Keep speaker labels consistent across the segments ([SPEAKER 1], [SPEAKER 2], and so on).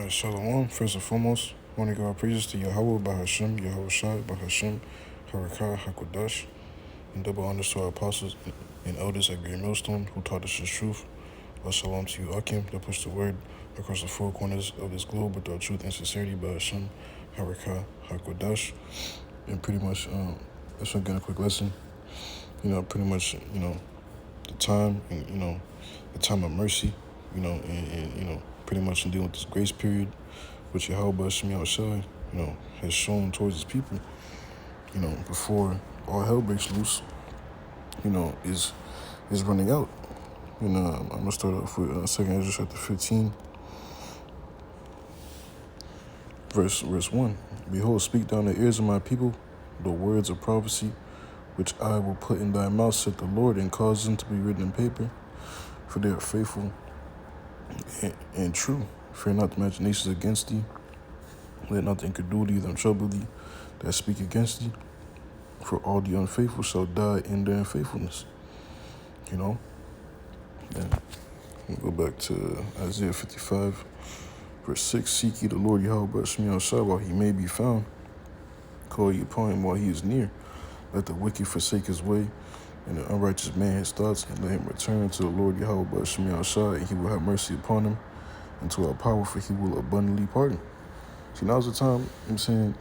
[SPEAKER 1] Shalom. First and foremost, I want to give our praises to Yahweh, Bahashem, Yahweh Shai, Bahashem, Harakah, Hakodash, and double honors to our apostles and elders at Great Millstone who taught us the truth. Shalom to you, Akim, that pushed the word across the four corners of this globe with our truth and sincerity, Bahashem, Harakah, Hakodash. And pretty much, that's again a quick lesson. Pretty much, the time, and, the time of mercy, and pretty much in dealing with this grace period, which Yahweh Shemi Shai, has shown towards his people, before all hell breaks loose, is running out. And I'm gonna start off with 2nd Ezra chapter 15, verse 1. Behold, speak down the ears of my people the words of prophecy, which I will put in thy mouth, said the Lord, and cause them to be written in paper, for they are faithful and true. Fear not the imaginations against thee. Let not the incredulity of them trouble thee that speak against thee. For all the unfaithful shall die in their unfaithfulness. And we'll go back to Isaiah 55, verse 6. Seek ye the Lord Yahweh Shai while he may be found. Call ye upon him while he is near. Let the wicked forsake his way, and the unrighteous man his thoughts, and let him return to the Lord Yahweh Shai, and he will have mercy upon him, and to our power, for he will abundantly pardon. See, now's the time, I'm saying,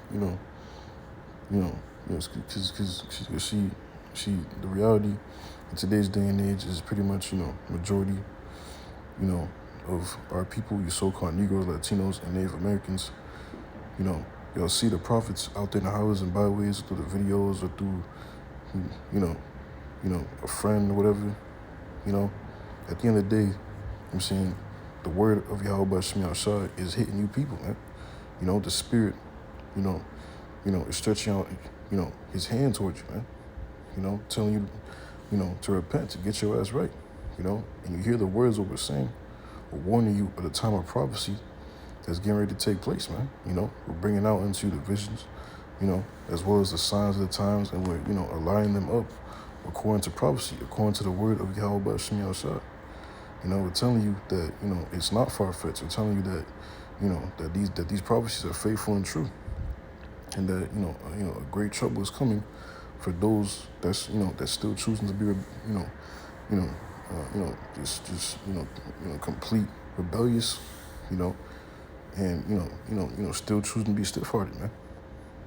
[SPEAKER 1] because she, the reality in today's day and age is pretty much, majority, of our people, you so-called Negroes, Latinos, and Native Americans, y'all see the prophets out there in the highways and byways through the videos or through, a friend or whatever, at the end of the day, I'm saying the word of Yahweh Shemi Shai is hitting you people, man. The spirit, is stretching out, his hand towards you, man. Telling you, to repent, to get your ass right, and you hear the words of what we're saying, we're warning you of the time of prophecy that's getting ready to take place, man. We're bringing out into you the visions, as well as the signs of the times, and we're, aligning them up according to prophecy, according to the word of Yahweh Shemi Shai. We're telling you that, it's not far-fetched. We're telling you that, that these prophecies are faithful and true, and that, a great trouble is coming for those that's still choosing to be, complete rebellious, and still choosing to be stiff-hearted, man.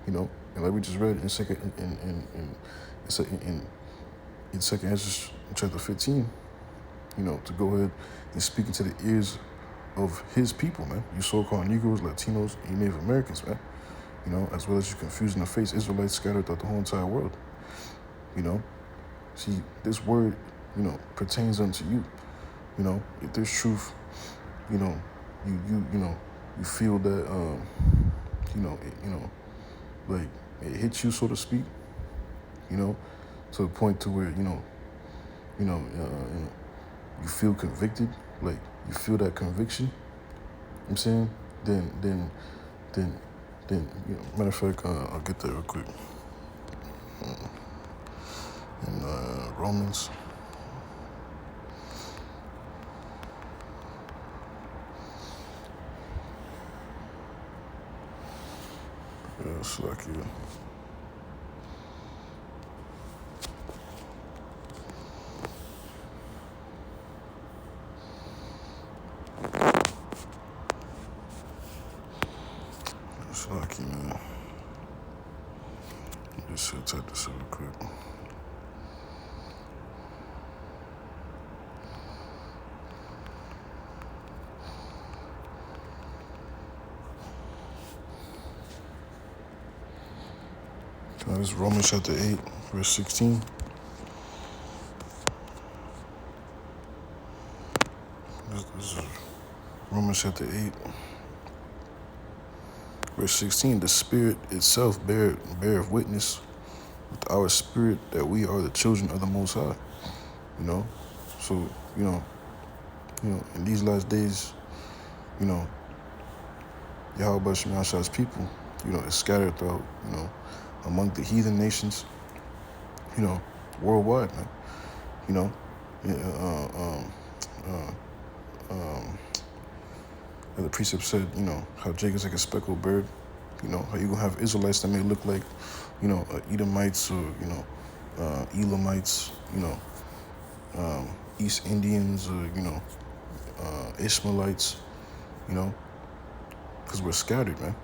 [SPEAKER 1] And like we just read in Second Ezra chapter 15, to go ahead and speak into the ears of his people, man. You so-called Negroes, Latinos, and Native Americans, man. As well as you confusing the face Israelites scattered throughout the whole entire world. See, this word, pertains unto you. If there's truth, you feel that, like it hits you, so to speak, to the point to where, you feel convicted, like you feel that conviction, I'm saying, then, matter of fact, I'll get there real quick. In Romans, Slakia. Slakia, man. Just type this up real quick. This is Romans chapter 8, verse 16. This is Romans chapter 8, verse 16. The Spirit itself beareth witness with our spirit that we are the children of the Most High. So, in these last days, Yahweh Shemi Shai's people, is scattered throughout, among the heathen nations, worldwide, man. the precept said, how Jacob's like a speckled bird. How you gonna have Israelites that may look like, Edomites or, Elamites, East Indians or, Ishmaelites, because we're scattered, man. You know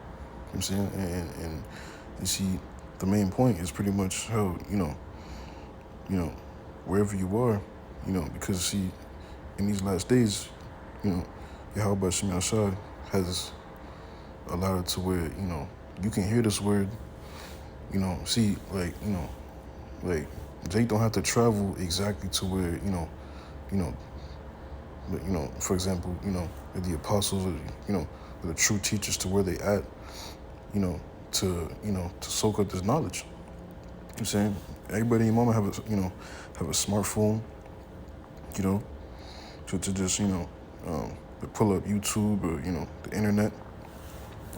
[SPEAKER 1] what I'm saying? And you see, the main point is pretty much how, wherever you are, because see, in these last days, Yahweh Shem Yahshua has allowed it to where, you can hear this word, see, like Jake don't have to travel exactly to where, for example, the apostles or, the true teachers to where they at, to soak up this knowledge. You know what I'm saying? Everybody in your mama have a smartphone, to just, to pull up YouTube or, the internet,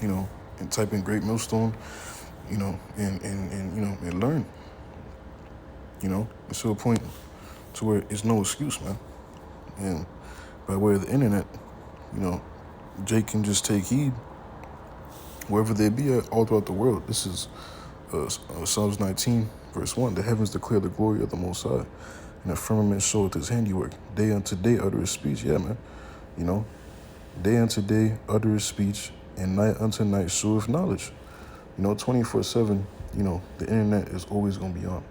[SPEAKER 1] and type in Great Millstone, and learn, it's to a point to where it's no excuse, man. And by way of the internet, Jake can just take heed wherever they be at all throughout the world. This is Psalms 19, verse 1. The heavens declare the glory of the Most High, and the firmament showeth his handiwork. Day unto day utter his speech. Yeah, man. Day unto day utter his speech, and night unto night showeth knowledge. 24/7, the internet is always going to be on,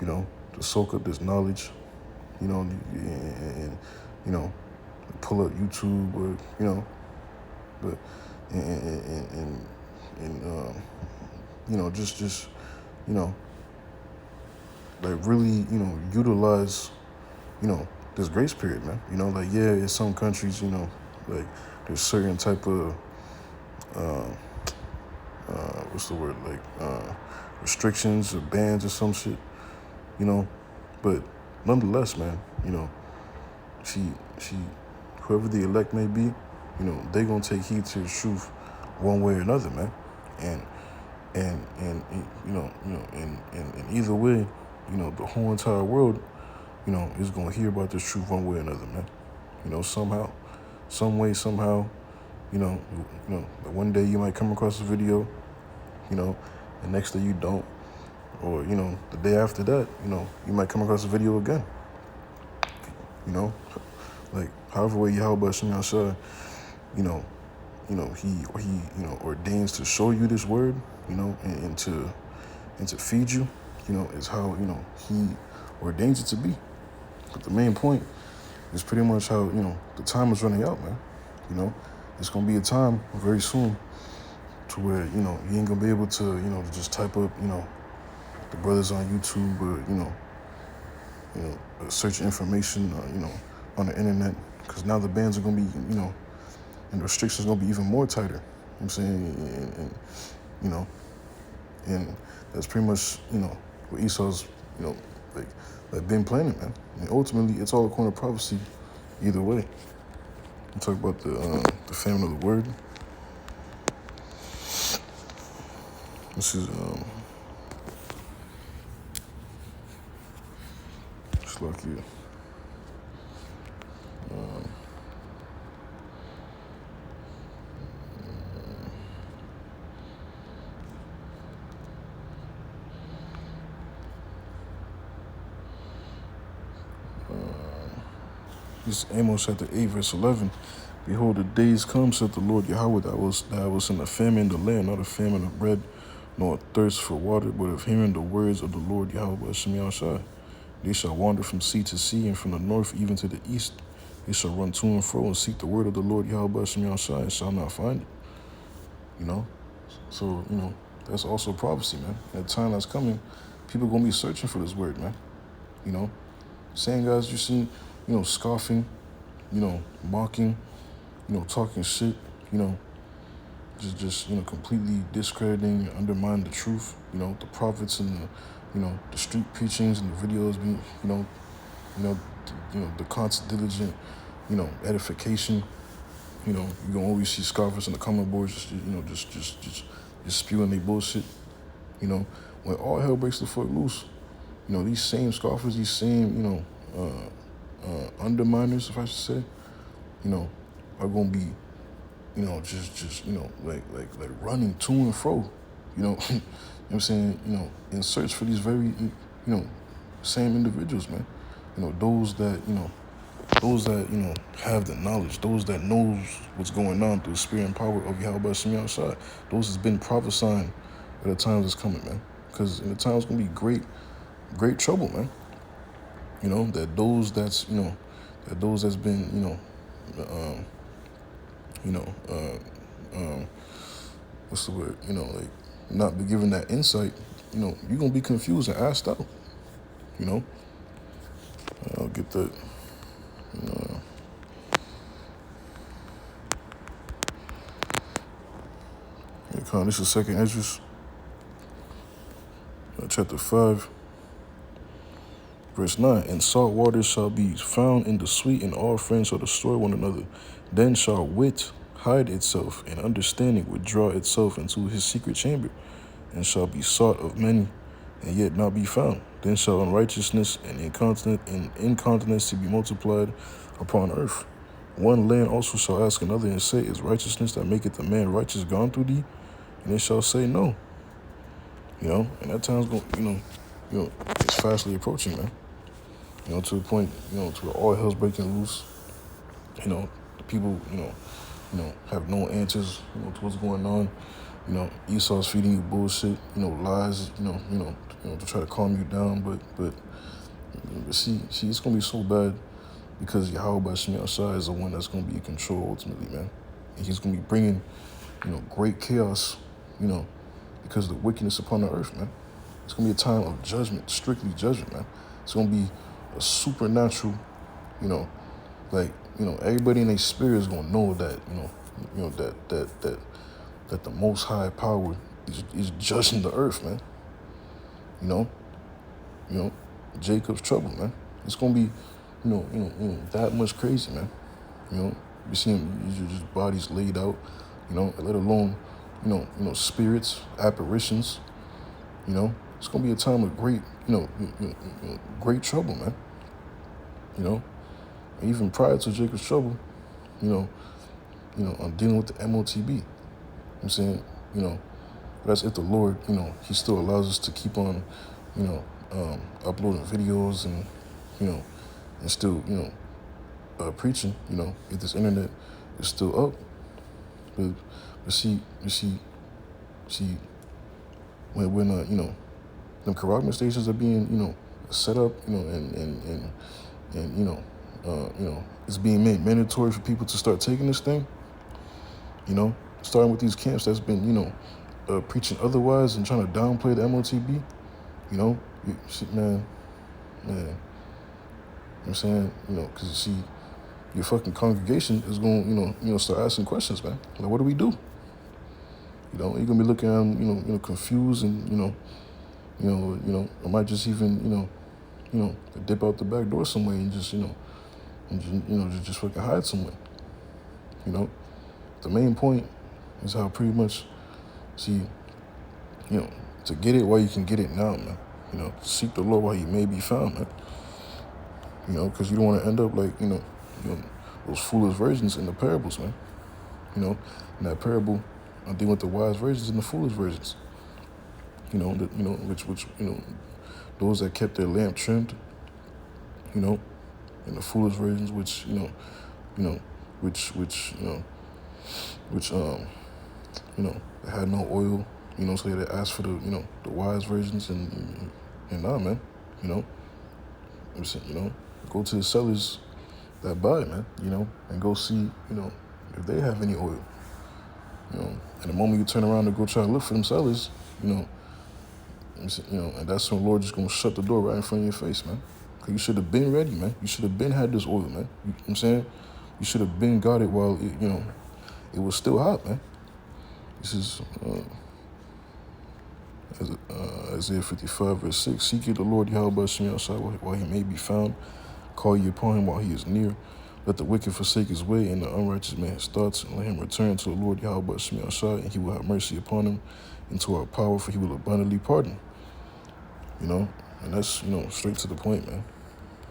[SPEAKER 1] to soak up this knowledge, and pull up YouTube or, but, just, like really, utilize, this grace period, man. In some countries, like there's certain type of, what's the word, restrictions or bans or some shit, but nonetheless, man, she, whoever the elect may be, they gonna take heed to the truth one way or another, man, and either way, the whole entire world, is gonna hear about this truth one way or another, man, somehow, some way, somehow, one day you might come across a video, the next day you don't, or, the day after that, you might come across a video again, like however way Yahweh Shem Yahshua, he ordains to show you this word, and to feed you, is how, he ordains it to be. But the main point is pretty much how, the time is running out, man. It's gonna be a time very soon to where, you ain't gonna be able to, to just type up, the brothers on YouTube or, search information, on the internet, because now the bans are gonna be, and the restrictions are gonna be even more tighter. You know what I'm saying? And that's pretty much, what Esau's, like been planning, man. And ultimately, it's all according to prophecy. Either way, we talk about the famine of the word. This is it's like you. This is Amos chapter 8, verse 11. Behold, the days come, said the Lord Yahweh, that I will send a famine in the land, not a famine of bread, nor a thirst for water, but of hearing the words of the Lord Yahweh Shem Yahshua. They shall wander from sea to sea, and from the north even to the east. They shall run to and fro and seek the word of the Lord Yahweh Shem Yahshua, and shall not find it. So, that's also prophecy, man. At the time that's coming, people are going to be searching for this word, man. Saying guys you see, scoffing, mocking, talking shit, just completely discrediting, undermining the truth, the prophets and the street preachings and the videos being, the constant diligent, edification, you're gonna always see scoffers on the comment boards, just spewing their bullshit, when all hell breaks the fuck loose, these same scoffers, these same, underminers, if I should say, are going to be, just like running to and fro, you know, you know what I'm saying, in search for these very, same individuals, man. Those that, have the knowledge, those that knows what's going on through the spirit and power of Yahweh Shemi Shai. Those has been prophesying that the times is coming, man. Because in the times gonna be great trouble, man. That those that's been, you know, what's the word? Like not be given that insight, you're gonna be confused and asked out, you know. I'll get that. This is second Esdras, chapter 5, verse 9. And salt waters shall be found in the sweet, and all friends shall destroy one another. Then shall wit hide itself, and understanding withdraw itself into his secret chamber, and shall be sought of many, and yet not be found. Then shall unrighteousness and incontinence be multiplied upon earth. One land also shall ask another and say, Is righteousness that maketh a man righteous gone through thee? And they shall say, No. And that time's going, it's fastly approaching, man. To the point, to where all hell's breaking loose. The people, have no answers, to what's going on. Esau's feeding you bullshit, lies, to try to calm you down. But see, it's gonna be so bad because Yahweh Shemi Shai is the one that's gonna be in control ultimately, man. And he's gonna be bringing, great chaos, because of the wickedness upon the earth, man. It's gonna be a time of judgment, strictly judgment, man. It's gonna be a supernatural, everybody in their spirit is gonna know that, that the Most High Power is judging the earth, man. Jacob's trouble, man. It's gonna be, that much crazy, man. You see him, just bodies laid out, let alone, spirits, apparitions. It's gonna be a time of great, great trouble, man. Even prior to Jacob's trouble, I'm dealing with the MOTB. I'm saying, that's if the Lord, he still allows us to keep on, uploading videos and, and still, preaching, if this internet is still up. But see, when them Karagma stations are being, set up, and it's being made mandatory for people to start taking this thing, starting with these camps that's been, preaching otherwise and trying to downplay the MOTB, man, you know what I'm saying, because see, your fucking congregation is going, start asking questions, man. Like, what do we do? You're gonna be looking at confused and, I might just even, dip out the back door somewhere and just, just fucking hide somewhere. The main point is how pretty much, see, to get it while you can get it now, man. Seek the Lord while he may be found, man. Because you don't want to end up like, those foolish virgins in the parables, man. In that parable, I deal with the wise virgins and the foolish virgins. Which those that kept their lamp trimmed, and the foolish virgins, which they had no oil, so they asked for the wise virgins and nah, man, I'm saying, go to the sellers that buy, man, and go see, if they have any oil, and the moment you turn around to go try to look for them sellers, and that's when the Lord just gonna shut the door right in front of your face, man. Cause you should have been ready, man. You should have been had this oil, man. You know what I'm saying? You should have been got it while it, it was still hot, man. This is Isaiah 55, verse 6. Seek ye the Lord Yahweh Shemi Shai while he may be found. Call ye upon him while he is near. Let the wicked forsake his way, and the unrighteous man his thoughts, and let him return to the Lord Yahweh Shemi Shai, and he will have mercy upon him, and to our power, for he will abundantly pardon. And that's, straight to the point, man.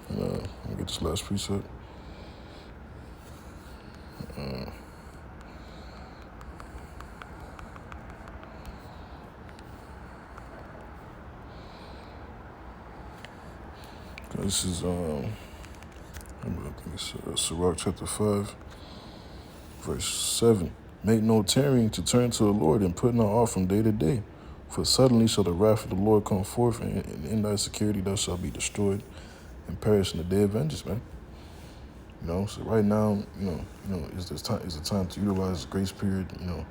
[SPEAKER 1] And let me get this last precept. This is I think it's Sirach chapter 5, verse 7. Make no tarrying to turn to the Lord, and put not off from day to day. For suddenly shall the wrath of the Lord come forth, and in thy security thou shalt be destroyed and perish in the day of vengeance, man. So right now, is the time to utilize the grace period, to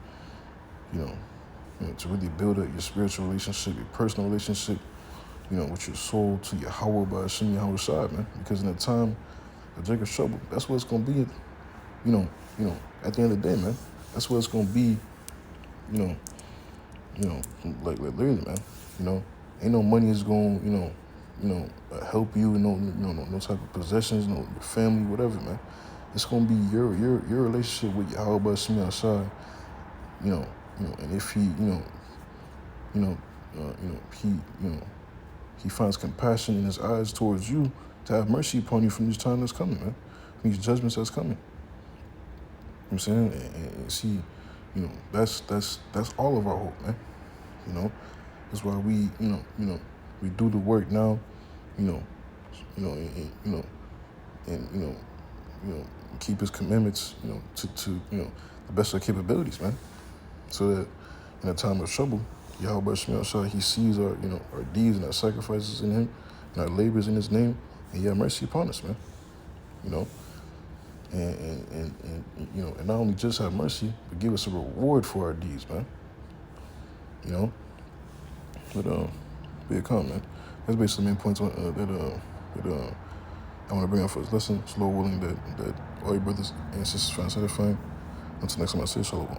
[SPEAKER 1] really build up your spiritual relationship, your personal relationship, with your soul to Yahweh by Hashem Yahweh Shai, man. Because in the time of Jacob's trouble, that's what it's gonna be, at the end of the day, man. That's what it's gonna be, like literally, man. Ain't no money is gonna, help you, no type of possessions, no your family, whatever, man. It's gonna be your relationship with Yahweh by Hashem Yahweh Shai, and if he, he finds compassion in his eyes towards you to have mercy upon you from this time that's coming, man. From these judgments that's coming. You know what I'm saying? And see, that's all of our hope, man. That's why we, we do the work now, and keep his commandments, to the best of our capabilities, man. So that in a time of trouble, Yahweh Shai, he sees our, our deeds and our sacrifices in him and our labors in his name, and he have mercy upon us, man. And not only just have mercy, but give us a reward for our deeds, man. But be a calm, man. That's basically the main points that I want to bring up for this lesson. It's Lord willing that all your brothers and sisters find satisfying. Until next time, I say shalom.